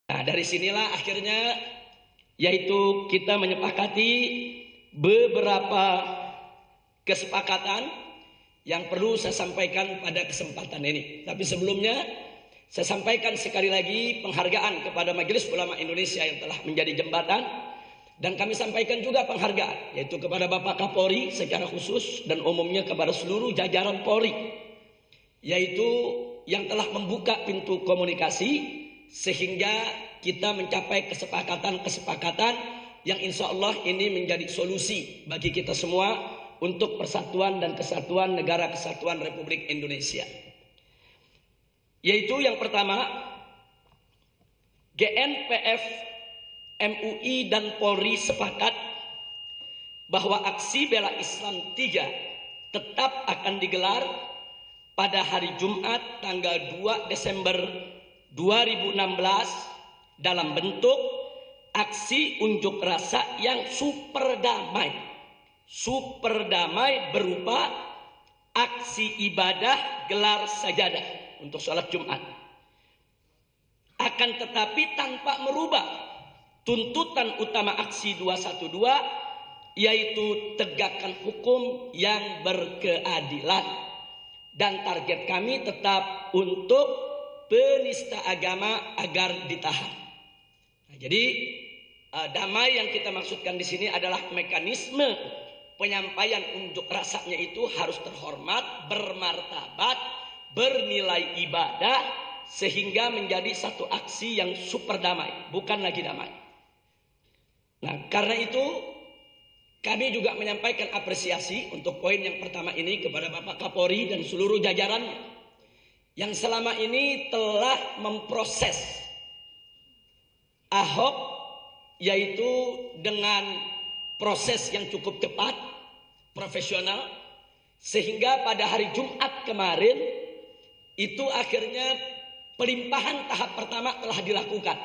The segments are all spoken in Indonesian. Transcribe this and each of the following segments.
Nah, dari sinilah akhirnya yaitu kita menyepakati beberapa kesepakatan yang perlu saya sampaikan pada kesempatan ini. Tapi sebelumnya saya sampaikan sekali lagi penghargaan kepada Majelis Ulama Indonesia yang telah menjadi jembatan, dan kami sampaikan juga penghargaan yaitu kepada Bapak Kapolri secara khusus dan umumnya kepada seluruh jajaran Polri, yaitu yang telah membuka pintu komunikasi sehingga kita mencapai kesepakatan-kesepakatan yang insya Allah ini menjadi solusi bagi kita semua untuk persatuan dan kesatuan negara kesatuan Republik Indonesia. Yaitu yang pertama, GNPF, MUI dan Polri sepakat bahwa aksi bela Islam 3 tetap akan digelar pada hari Jumat tanggal 2 Desember 2016 dalam bentuk aksi unjuk rasa yang super damai. Super damai berupa aksi ibadah gelar sajadah untuk sholat Jumat. Akan tetapi tanpa merubah tuntutan utama aksi 212, yaitu tegakkan hukum yang berkeadilan. Dan target kami tetap untuk penista agama agar ditahan. Nah, jadi damai yang kita maksudkan di sini adalah mekanisme penyampaian unjuk rasanya itu harus terhormat, bermartabat, bernilai ibadah, sehingga menjadi satu aksi yang super damai, bukan lagi damai. Nah, karena itu kami juga menyampaikan apresiasi untuk poin yang pertama ini kepada Bapak Kapolri dan seluruh jajarannya yang selama ini telah memproses Ahok, yaitu dengan proses yang cukup cepat, profesional, sehingga pada hari Jumat kemarin itu akhirnya pelimpahan tahap pertama telah dilakukan,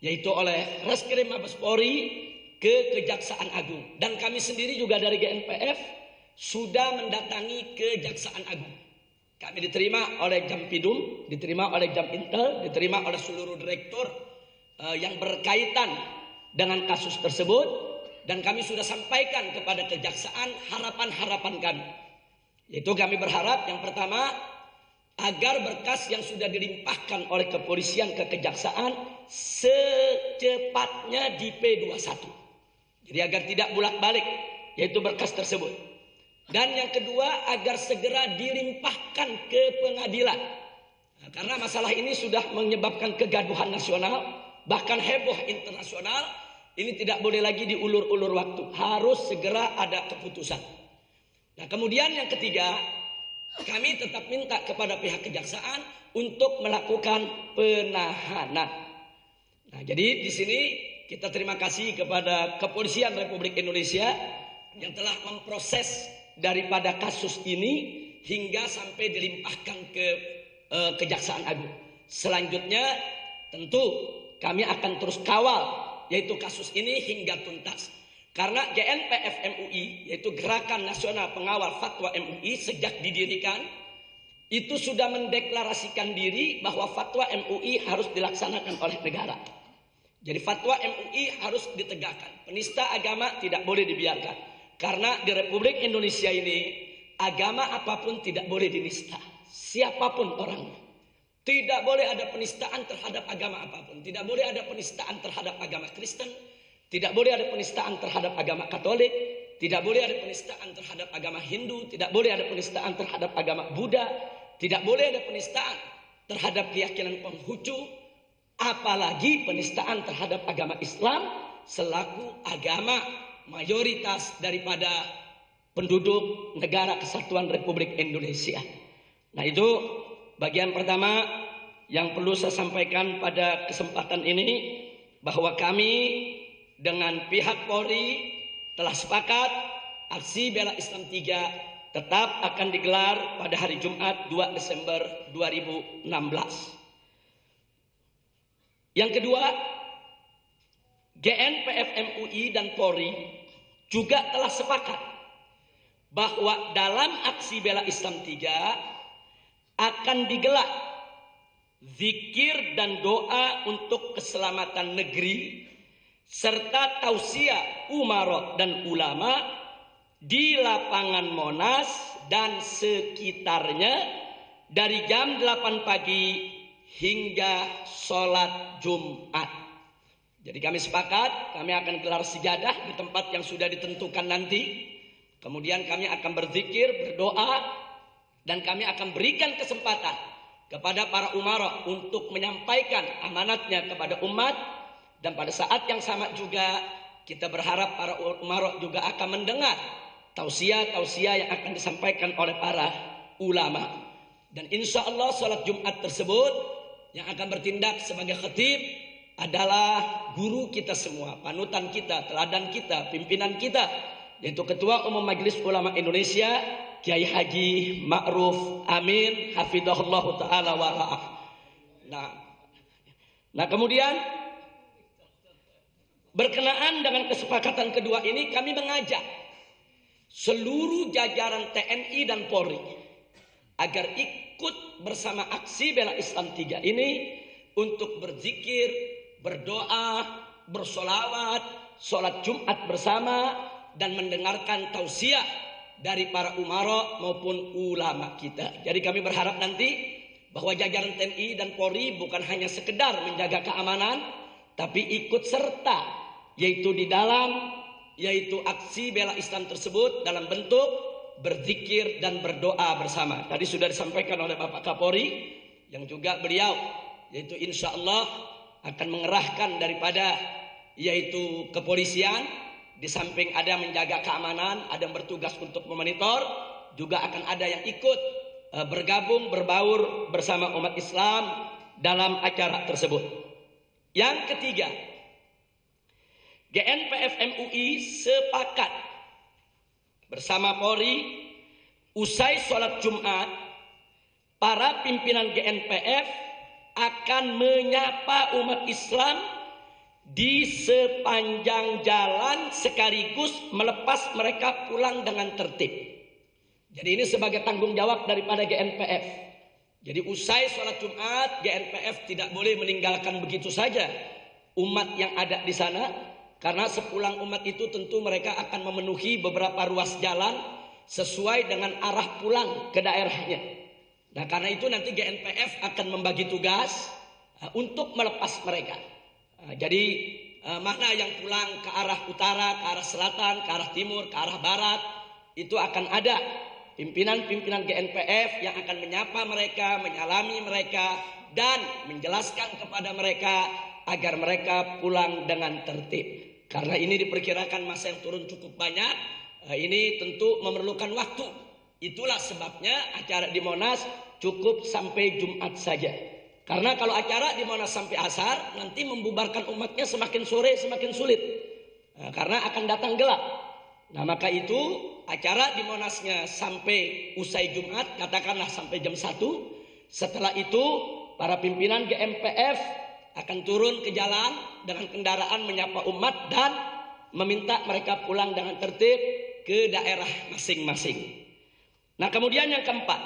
yaitu oleh Reskrim Mabes Polri ke Kejaksaan Agung, dan kami sendiri juga dari GNPF sudah mendatangi Kejaksaan Agung. Kami diterima oleh Jampidum, diterima oleh Jamintel, diterima oleh seluruh direktur yang berkaitan dengan kasus tersebut, dan kami sudah sampaikan kepada kejaksaan harapan-harapan kami. Yaitu kami berharap yang pertama, agar berkas yang sudah dilimpahkan oleh kepolisian ke kejaksaan secepatnya di P21. Jadi agar tidak bolak-balik yaitu berkas tersebut. Dan yang kedua, agar segera dilimpahkan ke pengadilan. Nah, karena masalah ini sudah menyebabkan kegaduhan nasional, bahkan heboh internasional. Ini tidak boleh lagi diulur-ulur waktu. Harus segera ada keputusan. Nah, kemudian yang ketiga, kami tetap minta kepada pihak kejaksaan untuk melakukan penahanan. Nah, jadi di sini kita terima kasih kepada Kepolisian Republik Indonesia yang telah memproses daripada kasus ini hingga sampai dilimpahkan ke Kejaksaan Agung. Selanjutnya tentu kami akan terus kawal yaitu kasus ini hingga tuntas. Karena GNPF MUI, yaitu Gerakan Nasional Pengawal Fatwa MUI, sejak didirikan itu sudah mendeklarasikan diri bahwa fatwa MUI harus dilaksanakan oleh negara. Jadi fatwa MUI harus ditegakkan. Penista agama tidak boleh dibiarkan. Karena di Republik Indonesia ini agama apapun tidak boleh dinista. Siapapun orangnya. Tidak boleh ada penistaan terhadap agama apapun. Tidak boleh ada penistaan terhadap agama Kristen. Tidak boleh ada penistaan terhadap agama Katolik. Tidak boleh ada penistaan terhadap agama Hindu. Tidak boleh ada penistaan terhadap agama Buddha. Tidak boleh ada penistaan terhadap keyakinan Konghucu. Apalagi penistaan terhadap agama Islam selaku agama mayoritas daripada penduduk negara kesatuan Republik Indonesia. Nah, itu bagian pertama yang perlu saya sampaikan pada kesempatan ini, bahwa kami dengan pihak Polri telah sepakat aksi bela Islam 3 tetap akan digelar pada hari Jumat 2 Desember 2016. Yang kedua, GNPF MUI dan Polri juga telah sepakat bahwa dalam aksi bela Islam 3 akan digelar zikir dan doa untuk keselamatan negeri, serta tausiah umarok dan ulama di lapangan Monas dan sekitarnya dari jam 8 pagi hingga sholat Jumat. Jadi kami sepakat, kami akan gelar sejadah di tempat yang sudah ditentukan nanti. Kemudian kami akan berzikir, berdoa, dan kami akan berikan kesempatan kepada para umara untuk menyampaikan amanatnya kepada umat. Dan pada saat yang sama juga kita berharap para umara juga akan mendengar tausiah-tausiah yang akan disampaikan oleh para ulama. Dan insya Allah sholat Jumat tersebut yang akan bertindak sebagai khatib adalah guru kita semua, panutan kita, teladan kita, pimpinan kita, yaitu Ketua Umum Majelis Ulama Indonesia Kiai Haji Ma'ruf Amin hafizahullah taala wa ra'ah. Nah kemudian berkenaan dengan kesepakatan kedua ini, kami mengajak seluruh jajaran TNI dan Polri agar ikut bersama aksi Bela Islam 3 ini untuk berzikir, berdoa, bersolawat, sholat Jumat bersama, dan mendengarkan tausiah dari para umara maupun ulama kita. Jadi kami berharap nanti bahwa jajaran TNI dan Polri bukan hanya sekedar menjaga keamanan, tapi ikut serta yaitu di dalam aksi bela Islam tersebut dalam bentuk berzikir dan berdoa bersama. Tadi sudah disampaikan oleh Bapak Kapolri yang juga beliau yaitu insya Allah akan mengerahkan daripada yaitu kepolisian. Di samping ada menjaga keamanan, ada yang bertugas untuk memonitor, juga akan ada yang ikut bergabung, berbaur bersama umat Islam dalam acara tersebut. Yang ketiga, GNPF MUI sepakat bersama Polri, usai sholat Jumat, para pimpinan GNPF akan menyapa umat Islam di sepanjang jalan sekaligus melepas mereka pulang dengan tertib. Jadi ini sebagai tanggung jawab daripada GNPF. Jadi usai sholat Jumat, GNPF tidak boleh meninggalkan begitu saja umat yang ada di sana, karena sepulang umat itu tentu mereka akan memenuhi beberapa ruas jalan sesuai dengan arah pulang ke daerahnya. Nah karena itu nanti GNPF akan membagi tugas untuk melepas mereka. Jadi mana yang pulang ke arah utara, ke arah selatan, ke arah timur, ke arah barat, itu akan ada pimpinan-pimpinan GNPF yang akan menyapa mereka, menyalami mereka, dan menjelaskan kepada mereka agar mereka pulang dengan tertib. Karena ini diperkirakan masa yang turun cukup banyak, ini tentu memerlukan waktu. Itulah sebabnya acara di Monas cukup sampai Jumat saja. Karena kalau acara di Monas sampai asar, nanti membubarkan umatnya semakin sore semakin sulit. Karena akan datang gelap. Nah maka itu acara di Monasnya sampai usai Jumat, katakanlah sampai jam 1. Setelah itu para pimpinan GNPF akan turun ke jalan dengan kendaraan menyapa umat dan meminta mereka pulang dengan tertib ke daerah masing-masing. Nah kemudian yang keempat,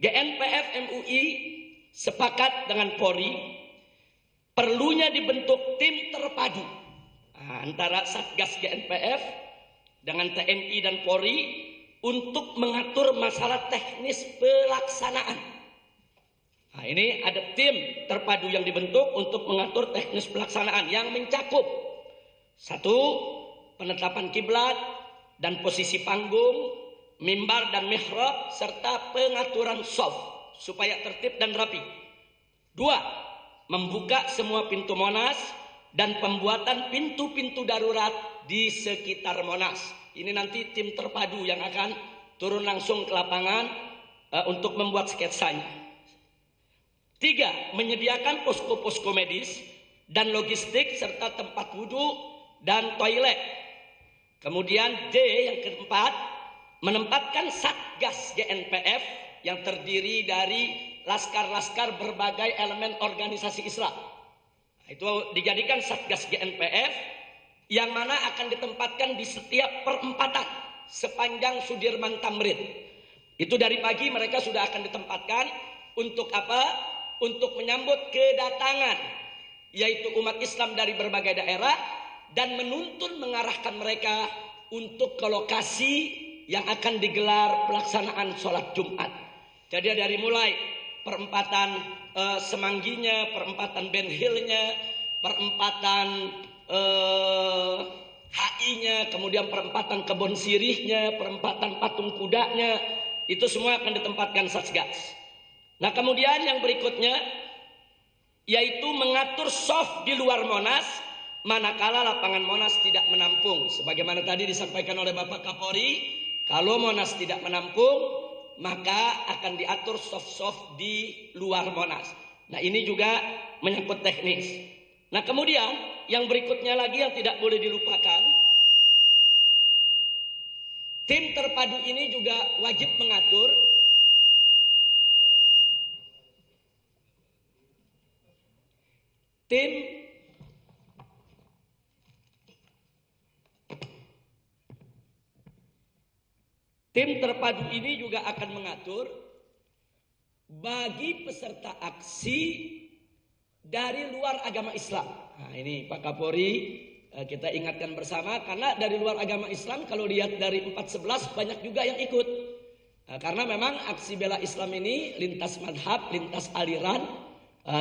GNPF MUI sepakat dengan Polri perlunya dibentuk tim terpadu antara Satgas GNPF dengan TNI dan Polri untuk mengatur masalah teknis pelaksanaan. Nah, ini ada tim terpadu yang dibentuk untuk mengatur teknis pelaksanaan yang mencakup 1. Penetapan kiblat dan posisi panggung, mimbar dan mihrab, serta pengaturan shaf supaya tertib dan rapi. 2. Membuka semua pintu Monas dan pembuatan pintu-pintu darurat di sekitar Monas. Ini nanti tim terpadu yang akan turun langsung ke lapangan untuk membuat sketsanya. 3. Menyediakan posko-posko medis dan logistik serta tempat wudhu dan toilet. Kemudian D yang keempat, menempatkan Satgas GNPF yang terdiri dari laskar-laskar berbagai elemen organisasi Islam. Itu dijadikan Satgas GNPF yang mana akan ditempatkan di setiap perempatan sepanjang Sudirman Tamrin. Itu dari pagi mereka sudah akan ditempatkan Untuk apa? Untuk menyambut kedatangan yaitu umat Islam dari berbagai daerah dan menuntun mengarahkan mereka untuk ke lokasi yang akan digelar pelaksanaan sholat Jumat. Jadi dari mulai perempatan Semangginya, perempatan Ben Hill-nya, perempatan HI-nya, kemudian perempatan Kebon Sirihnya, perempatan Patung Kudanya, itu semua akan ditempatkan Satgas. Nah kemudian yang berikutnya yaitu mengatur soft di luar Monas manakala lapangan Monas tidak menampung. Sebagaimana tadi disampaikan oleh Bapak Kapolri, kalau Monas tidak menampung maka akan diatur soft-soft di luar Monas. Nah ini juga menyangkut teknis. Nah kemudian yang berikutnya lagi yang tidak boleh dilupakan, tim terpadu ini juga wajib mengatur Tim terpadu ini juga akan mengatur bagi peserta aksi dari luar agama Islam. Nah ini Pak Kapolri kita ingatkan bersama, karena dari luar agama Islam kalau lihat dari 411 banyak juga yang ikut. Nah, karena memang aksi bela Islam ini lintas madhab, lintas aliran,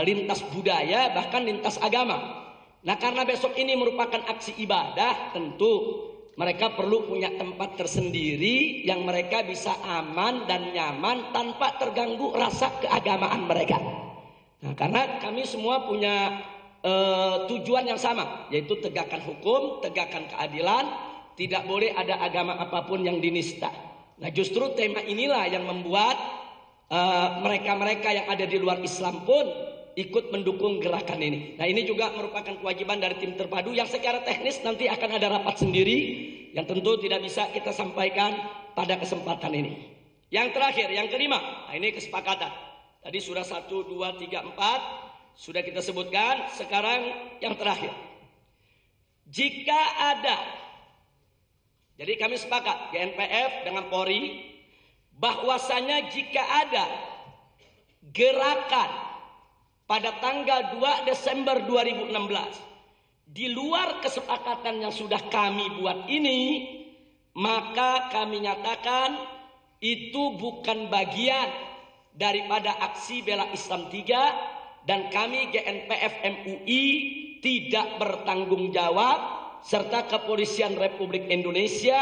lintas budaya, bahkan lintas agama. Nah karena besok ini merupakan aksi ibadah, tentu mereka perlu punya tempat tersendiri yang mereka bisa aman dan nyaman tanpa terganggu rasa keagamaan mereka. Nah, karena kami semua punya tujuan yang sama, yaitu tegakkan hukum, tegakkan keadilan, tidak boleh ada agama apapun yang dinista. Nah, justru tema inilah yang membuat mereka-mereka yang ada di luar Islam pun ikut mendukung gerakan ini. Nah ini juga merupakan kewajiban dari tim terpadu yang secara teknis nanti akan ada rapat sendiri yang tentu tidak bisa kita sampaikan pada kesempatan ini. Yang terakhir, yang kelima, nah ini kesepakatan. Tadi sudah 1, 2, 3, 4 sudah kita sebutkan. Sekarang yang terakhir, jika ada, jadi kami sepakat GNPF dengan Polri bahwasanya jika ada gerakan pada tanggal 2 Desember 2016 di luar kesepakatan yang sudah kami buat ini, maka kami nyatakan itu bukan bagian daripada aksi bela Islam 3 dan kami GNPF MUI tidak bertanggung jawab, serta Kepolisian Republik Indonesia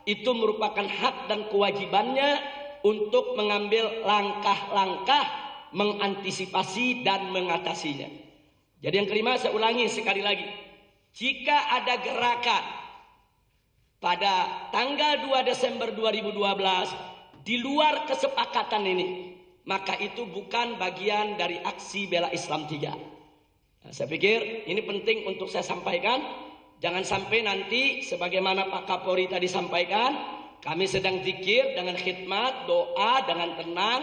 itu merupakan hak dan kewajibannya untuk mengambil langkah-langkah mengantisipasi dan mengatasinya. Jadi yang kelima, saya ulangi sekali lagi, jika ada gerakan pada tanggal 2 Desember 2012 di luar kesepakatan ini, maka itu bukan bagian dari aksi bela Islam 3. Nah, saya pikir ini penting untuk saya sampaikan. Jangan sampai nanti sebagaimana Pak Kapolri tadi sampaikan, kami sedang zikir dengan khidmat, doa dengan tenang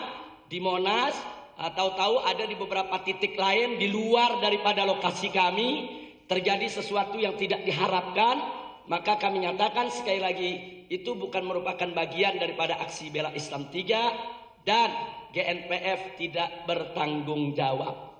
di Monas, tahu-tahu ada di beberapa titik lain di luar daripada lokasi kami terjadi sesuatu yang tidak diharapkan, maka kami nyatakan sekali lagi itu bukan merupakan bagian daripada aksi bela Islam 3 dan GNPF tidak bertanggung jawab.